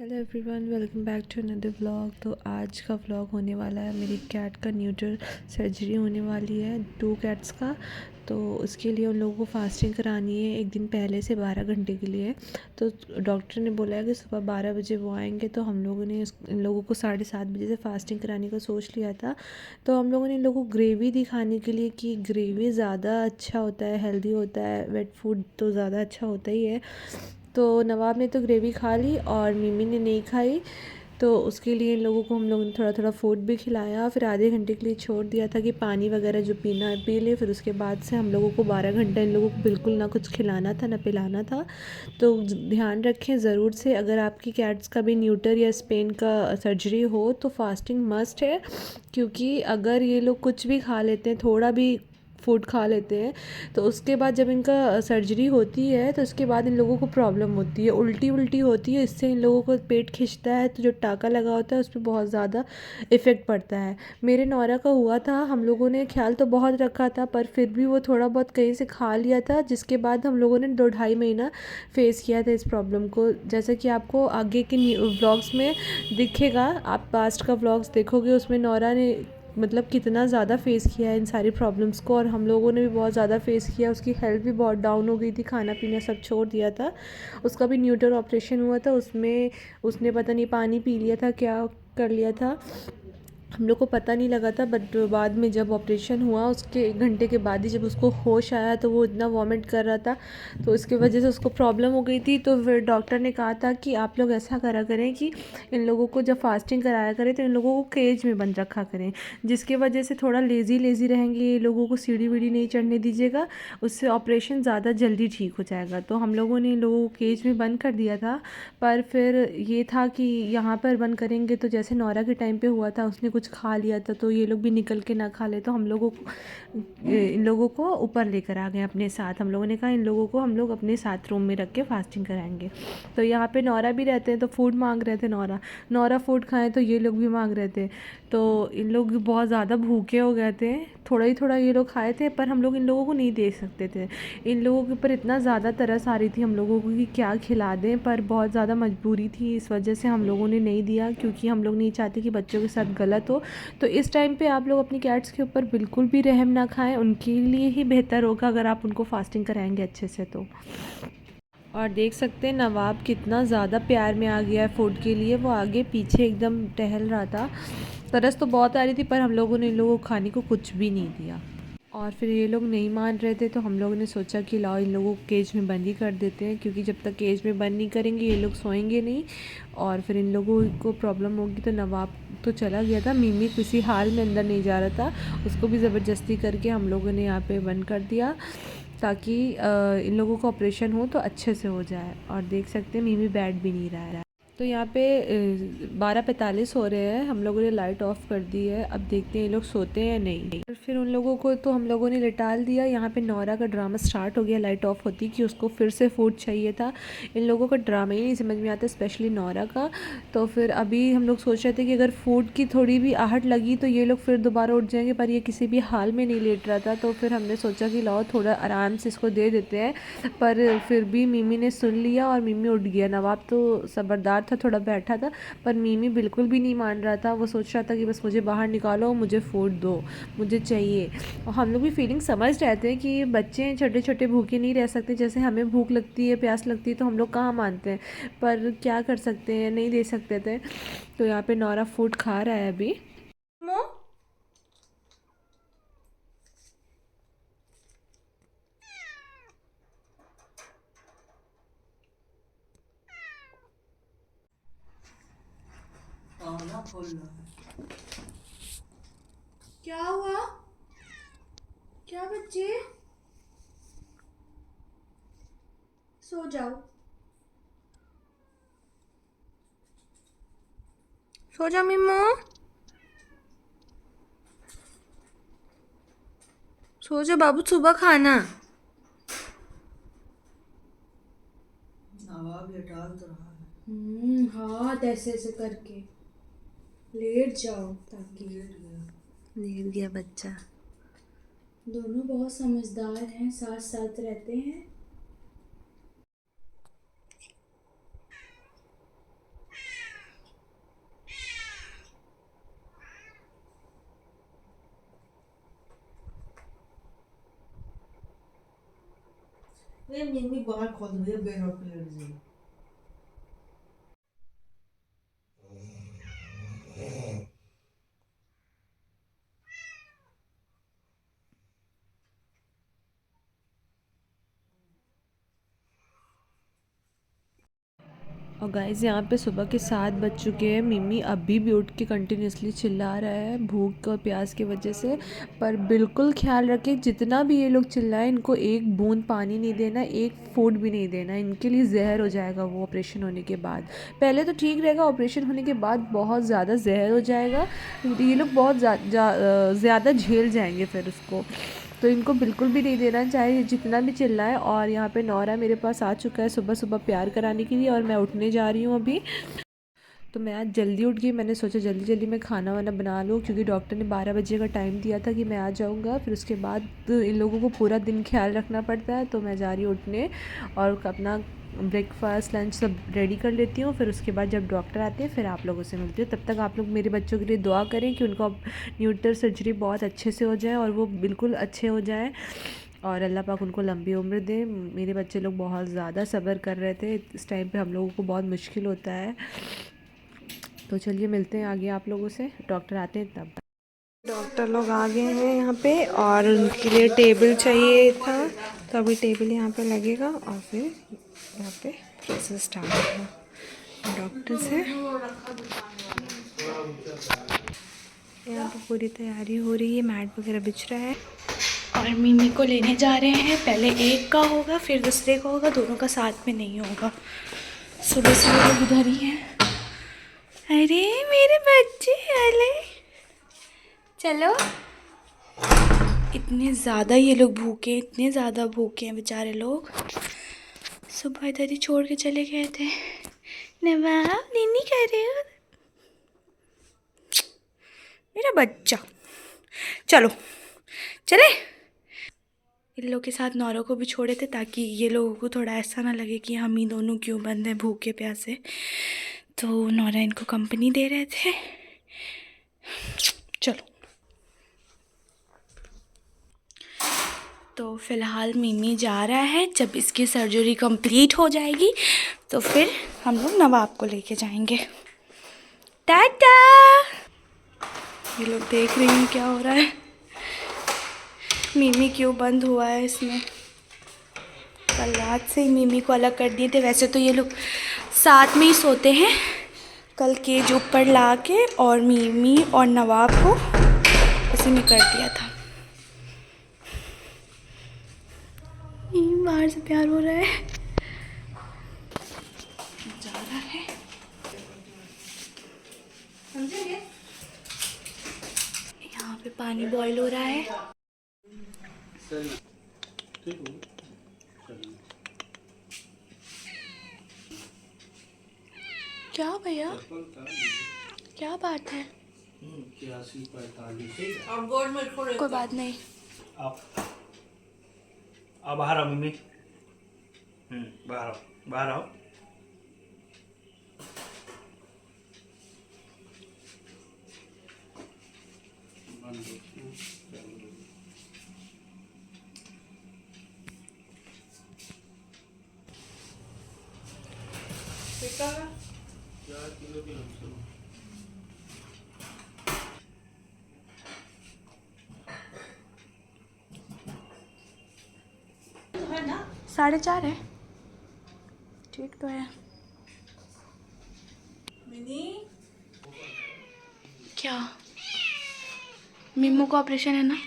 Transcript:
Hello everyone, welcome back to another vlog. तो आज का व्लॉग होने वाला है, मेरी कैट का न्यूटर सर्जरी होने वाली है 2 कैट्स का। तो उसके लिए उन लोगों को फास्टिंग करानी है एक दिन पहले से 12 घंटे के लिए। तो डॉक्टर ने बोला है कि सुबह 12 बजे वो आएंगे। तो हम लोगों ने इन लोगों को 7:30 बजे से फास्टिंग कराने का सोच लिया था। तो हम लोगों ने इन लोगों को ग्रेवी दिखाने के लिए कि ग्रेवी ज़्यादा अच्छा होता है, हेल्दी होता है, वेट फूड तो ज़्यादा अच्छा होता ही है। तो नवाब ने तो ग्रेवी खा ली और मिमी ने नहीं खाई। तो उसके लिए इन लोगों को हम लोगों ने थोड़ा थोड़ा फूड भी खिलाया, फिर आधे घंटे के लिए छोड़ दिया था कि पानी वगैरह जो पीना है पी ले। फिर उसके बाद से हम लोगों को 12 घंटा इन लोगों को बिल्कुल ना कुछ खिलाना था ना पिलाना था। तो ध्यान रखें ज़रूर से, अगर आपकी कैट्स का भी न्यूटर या स्पेन का सर्जरी हो तो फास्टिंग मस्ट है। क्योंकि अगर ये लोग कुछ भी खा लेते हैं, थोड़ा भी फूड खा लेते हैं, तो उसके बाद जब इनका सर्जरी होती है तो उसके बाद इन लोगों को प्रॉब्लम होती है, उल्टी उल्टी होती है। इससे इन लोगों को पेट खिंचता है, तो जो टाका लगा होता है उस पर बहुत ज़्यादा इफ़ेक्ट पड़ता है। मेरे नौरा का हुआ था, हम लोगों ने ख्याल तो बहुत रखा था पर फिर भी वो थोड़ा बहुत कहीं से खा लिया था, जिसके बाद हम लोगों ने 2-2.5 महीना फेस किया था इस प्रॉब्लम को। जैसे कि आपको आगे के व्लॉग्स में दिखेगा, आप पास्ट का व्लॉग्स देखोगे उसमें नौरा ने मतलब कितना ज़्यादा फेस किया है इन सारी प्रॉब्लम्स को, और हम लोगों ने भी बहुत ज़्यादा फेस किया। उसकी हेल्थ भी बहुत डाउन हो गई थी, खाना पीना सब छोड़ दिया था। उसका भी न्यूटर ऑपरेशन हुआ था, उसमें उसने पता नहीं पानी पी लिया था, क्या कर लिया था, हम लोग को पता नहीं लगा था। बट बाद में जब ऑपरेशन हुआ उसके 1 घंटे के बाद ही जब उसको होश आया तो वो इतना वॉमिट कर रहा था, तो इसकी वजह से उसको प्रॉब्लम हो गई थी। तो फिर डॉक्टर ने कहा था कि आप लोग ऐसा करा करें कि इन लोगों को जब फास्टिंग कराया करें तो इन लोगों को केज में बंद रखा करें, जिसकी वजह से थोड़ा लेज़ी लेज़ी रहेंगे ये लोगों को, सीढ़ी वीढ़ी नहीं चढ़ने दीजिएगा, उससे ऑपरेशन ज़्यादा जल्दी ठीक हो जाएगा। तो हम लोगों ने इन लोगों को केज में बंद कर दिया था। पर फिर ये था कि यहाँ पर बंद करेंगे तो जैसे नौरा के टाइम पे हुआ था, उसने कुछ खा लिया था तो ये लोग भी निकल के ना खा ले, तो हम लोगों को इन लोगों को ऊपर लेकर आ गए अपने साथ। हम लोगों ने कहा इन लोगों को हम लोग अपने साथ रूम में रख के फास्टिंग कराएंगे। तो यहाँ पे नौरा भी रहते हैं तो फूड मांग रहे थे, नौरा नौरा फूड खाएं तो ये लोग भी मांग रहे थे। तो इन लोग बहुत ज़्यादा भूखे हो गए थे, थोड़ा ही थोड़ा ये लोग खाए थे, पर हम लोग इन लोगों को नहीं दे सकते थे। इन लोगों के ऊपर इतना ज़्यादा तरस आ रही थी हम लोगों को कि क्या खिला दें, पर बहुत ज़्यादा मजबूरी थी, इस वजह से हम लोगों ने नहीं दिया, क्योंकि हम लोग नहीं चाहते कि बच्चों के साथ गलत हो। तो इस टाइम पे आप लोग अपनी कैट्स के ऊपर बिल्कुल भी रहम ना खाएं, उनके लिए ही बेहतर होगा अगर आप उनको फास्टिंग कराएंगे अच्छे से। तो और देख सकते हैं नवाब कितना ज़्यादा प्यार में आ गया है फूड के लिए, वो आगे पीछे एकदम टहल रहा था। तरस तो बहुत आ रही थी पर हम लोगों ने इन लोगों को खाने को कुछ भी नहीं दिया। और फिर ये लोग नहीं मान रहे थे तो हम लोगों ने सोचा कि लाओ इन लोगों को केज में बंद ही कर देते हैं, क्योंकि जब तक केज में बंद नहीं करेंगे ये लोग सोएंगे नहीं और फिर इन लोगों को प्रॉब्लम होगी। तो नवाब तो चला गया था, मिमी किसी हाल में अंदर नहीं जा रहा था, उसको भी ज़बरदस्ती करके हम लोगों ने यहाँ पे बंद कर दिया ताकि इन लोगों का ऑपरेशन हो तो अच्छे से हो जाए। और देख सकते हैं मिमी बैठ भी नहीं रहा है। तो यहाँ पे 12:45 हो रहे हैं, हम लोगों ने लाइट ऑफ कर दी है, अब देखते हैं ये लोग सोते हैं या नहीं। और फिर उन लोगों को तो हम लोगों ने लिटाल दिया। यहाँ पे नौरा का ड्रामा स्टार्ट हो गया लाइट ऑफ होती, कि उसको फिर से फूड चाहिए था। इन लोगों का ड्रामा ही नहीं समझ में आता, स्पेशली नौरा का। तो फिर अभी हम लोग सोच रहे थे कि अगर फूड की थोड़ी भी आहट लगी तो ये लोग फिर दोबारा उठ जाएंगे, पर ये किसी भी हाल में नहीं लेट रहा था। तो फिर हमने सोचा कि लाओ थोड़ा आराम से इसको दे देते हैं, पर फिर भी मिमी ने सुन लिया और मिमी उठ गया। नवाब तो सबरदार था, थोड़ा बैठा था, पर मिमी बिल्कुल भी नहीं मान रहा था। वो सोच रहा था कि बस मुझे बाहर निकालो, मुझे फूड दो, मुझे चाहिए। और हम लोग भी फीलिंग समझ रहे थे कि बच्चे छोटे छोटे भूखे नहीं रह सकते, जैसे हमें भूख लगती है, प्यास लगती है तो हम लोग कहाँ मानते हैं, पर क्या कर सकते हैं, नहीं दे सकते थे। तो यहाँ पे नौरा फूड खा रहा है अभी। मो क्या हुआ, क्या बच्चे, सो जाओ, सो जाओ मिम्मू, सो जाओ बाबू, सुबह खाना। नवाब ये डाल तो रहा है, हाथ ऐसे ऐसे करके लेट जाओ, ताकि लेट गया बच्चा। दोनों बहुत समझदार हैं, साथ साथ रहते हैं। ये मिमी बाहर खोल दे बेड और प्लेट से। और गाइस यहाँ पे सुबह के 7 बज चुके हैं। मिमी अभी भी उठ के कंटिन्यूसली चिल्ला रहा है भूख और प्यास की वजह से। पर बिल्कुल ख्याल रखें, जितना भी ये लोग चिल्लाएं, इनको एक बूंद पानी नहीं देना, एक फूड भी नहीं देना। इनके लिए जहर हो जाएगा वो ऑपरेशन होने के बाद। पहले तो ठीक रहेगा, ऑपरेशन होने के बाद बहुत ज़्यादा जहर हो जाएगा। ये लोग बहुत ज़्यादा झेल जाएंगे फिर उसको। तो इनको बिल्कुल भी नहीं देना, चाहे जितना भी चिल्लाए। और यहाँ पे नौरा मेरे पास आ चुका है सुबह सुबह प्यार कराने के लिए, और मैं उठने जा रही हूँ अभी। तो मैं आज जल्दी उठ गई। मैंने सोचा जल्दी जल्दी मैं खाना वाना बना लूँ, क्योंकि डॉक्टर ने 12 बजे का टाइम दिया था कि मैं आ जाऊँगा। फिर उसके बाद इन लोगों को पूरा दिन ख्याल रखना पड़ता है। तो मैं जा रही हूँ उठने और अपना ब्रेकफास्ट लंच सब रेडी कर लेती हूँ। फिर उसके बाद जब डॉक्टर आते हैं फिर आप लोगों से मिलती हूँ। तब तक आप लोग मेरे बच्चों के लिए दुआ करें कि उनका न्यूटर सर्जरी बहुत अच्छे से हो जाए और वो बिल्कुल अच्छे हो जाएँ, और अल्लाह पाक उनको लंबी उम्र दे। मेरे बच्चे लोग बहुत ज़्यादा सब्र कर रहे थे। इस टाइम पे हम लोगों को बहुत मुश्किल होता है। तो चलिए मिलते हैं आगे आप लोगों से, डॉक्टर आते हैं तब। डॉक्टर लोग आ गए हैं यहाँ पे, और उनके लिए टेबल चाहिए था। तो अभी टेबल यहाँ पे लगेगा और फिर यहाँ पे प्रोसेस स्टार्ट होगा। डॉक्टर से यहाँ पे पूरी तैयारी हो रही है, मैट वगैरह बिछ रहा है। और मिमी को लेने जा रहे हैं। पहले एक का होगा फिर दूसरे का होगा, दोनों का साथ में नहीं होगा। सुबह से लोग उधर ही हैं। अरे मेरे बच्चे, अरे चलो। इतने ज़्यादा ये लोग भूखे, इतने ज़्यादा भूखे हैं बेचारे लोग। सुबह इधर ही छोड़ के चले गए थे। नवाब नहीं कर रहे हो मेरा बच्चा, चलो चले। इन लोग के साथ नौरों को भी छोड़े थे, ताकि ये लोगों को थोड़ा ऐसा ना लगे कि हम ही दोनों क्यों बंद हैं भूखे प्यासे। तो नौरा इनको कंपनी दे रहे थे। चलो। तो फ़िलहाल मिमी जा रहा है। जब इसकी सर्जरी कंप्लीट हो जाएगी तो फिर हम लोग नवाब को लेके जाएंगे। टाटा। ये लोग देख रहे हैं क्या हो रहा है, मिमी क्यों बंद हुआ है इसमें। कल रात से ही मिमी को अलग कर दिए थे। वैसे तो ये लोग साथ में ही सोते हैं। कल केज ऊपर ला के और मिमी और नवाब को उसी में कर दिया था। बाहर से प्यार हो रहा है, जा रहा है। यहाँ पे पानी बॉईल हो रहा है। क्या भैया, क्या बात है? कोई बात नहीं। अब बाहर आओ मम्मी। बाहर आओ, बाहर आओ। है ना 4:30 है, ठीक तो है। मिनी। क्या मिम्मू को ऑपरेशन है ना?